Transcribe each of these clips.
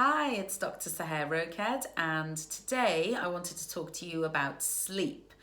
Hi, it's Dr. Sahar Roked, and today I wanted to talk to you about sleep.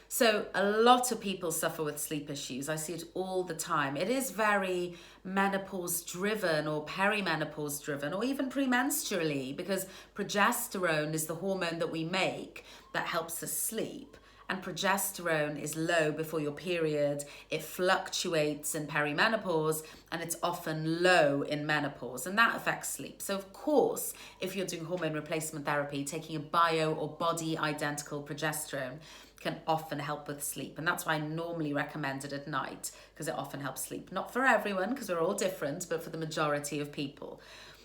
So, a lot of people suffer with sleep issues. I see it all the time. It is very menopause driven or perimenopause driven or even premenstrually because progesterone is the hormone that we make that helps us sleep. And progesterone is low before your period. It fluctuates in perimenopause and it's often low in menopause, and that affects sleep. So, of course, if you're doing hormone replacement therapy, taking a bio or body identical progesterone can often help with sleep. And that's why I normally recommend it at night because it often helps sleep. Not for everyone because we're all different, but for the majority of people.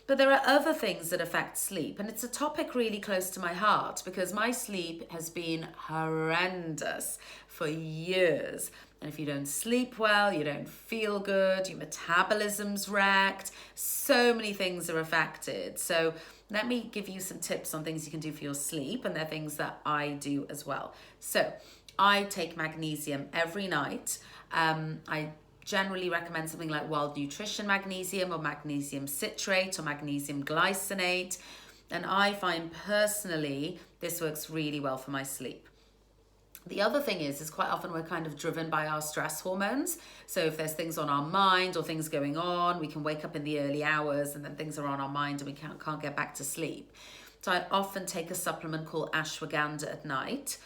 But there are other things that affect sleep, and it's a topic really close to my heart because my sleep has been horrendous for years. And if you don't sleep well, you don't feel good, your metabolism's wrecked, so many things are affected. So let me give you some tips on things you can do for your sleep, and they're things that I do as well. So I take magnesium every night. I generally recommend something like Wild Nutrition Magnesium or magnesium citrate or magnesium glycinate. And I find personally this works really well for my sleep. The other thing is quite often we're kind of driven by our stress hormones. So if there's things on our mind or things going on, we can wake up in the early hours and then things are on our mind and we can't get back to sleep. So I often take a supplement called ashwagandha at night,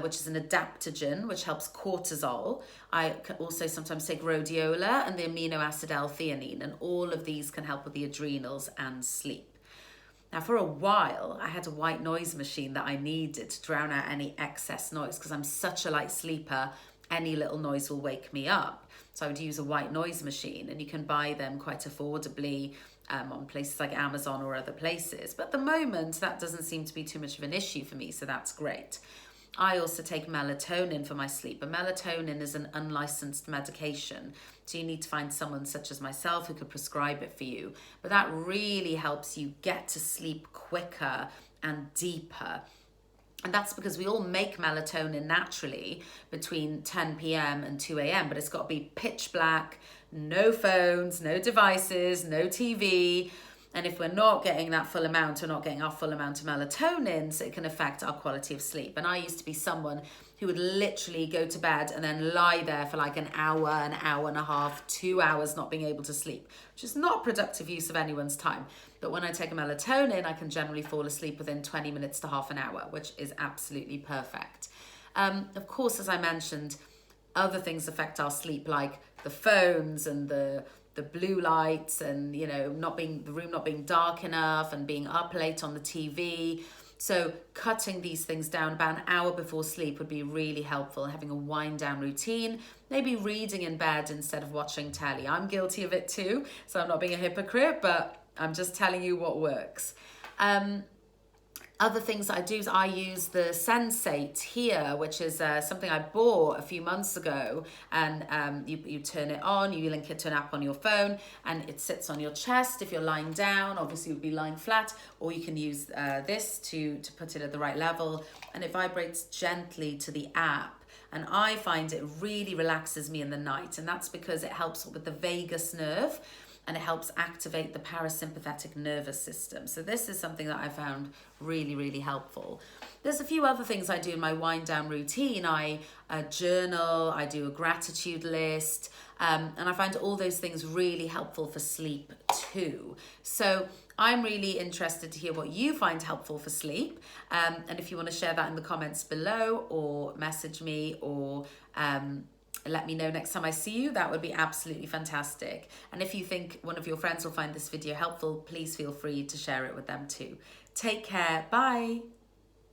which is an adaptogen, which helps cortisol. I can also sometimes take rhodiola and the amino acid L-theanine, and all of these can help with the adrenals and sleep. Now, for a while, I had a white noise machine that I needed to drown out any excess noise because I'm such a light sleeper, any little noise will wake me up. So I would use a white noise machine, and you can buy them quite affordably on places like Amazon or other places. But at the moment, that doesn't seem to be too much of an issue for me, so that's great. I also take melatonin for my sleep, but melatonin is an unlicensed medication. So you need to find someone such as myself who could prescribe it for you. But that really helps you get to sleep quicker and deeper. And that's because we all make melatonin naturally between 10 p.m. and 2 a.m., but it's got to be pitch black, no phones, no devices, no TV. And if we're not getting that full amount, we're not getting our full amount of melatonin, so it can affect our quality of sleep. And I used to be someone who would literally go to bed and then lie there for like an hour and a half, 2 hours not being able to sleep, which is not productive use of anyone's time. But when I take a melatonin, I can generally fall asleep within 20 minutes to half an hour, which is absolutely perfect. Of course, as I mentioned, other things affect our sleep, like the phones and the blue lights and, the room not being dark enough and being up late on the TV. So cutting these things down about an hour before sleep would be really helpful. Having a wind down routine, maybe reading in bed instead of watching telly. I'm guilty of it too, so I'm not being a hypocrite, but I'm just telling you what works. Other things that I do is I use the sensate here, which is something I bought a few months ago, and you turn it on, you link it to an app on your phone, and it sits on your chest. If you're lying down, obviously you'd be lying flat, or you can use this to put it at the right level, and it vibrates gently to the app. And I find it really relaxes me in the night, and that's because it helps with the vagus nerve, and it helps activate the parasympathetic nervous system. So this is something that I found really, really helpful. There's a few other things I do in my wind down routine. I journal, I do a gratitude list, and I find all those things really helpful for sleep too. So I'm really interested to hear what you find helpful for sleep. And if you want to share that in the comments below, or message me, or let me know next time I see you, that would be absolutely fantastic. And if you think one of your friends will find this video helpful, please feel free to share it with them too. Take care. Bye.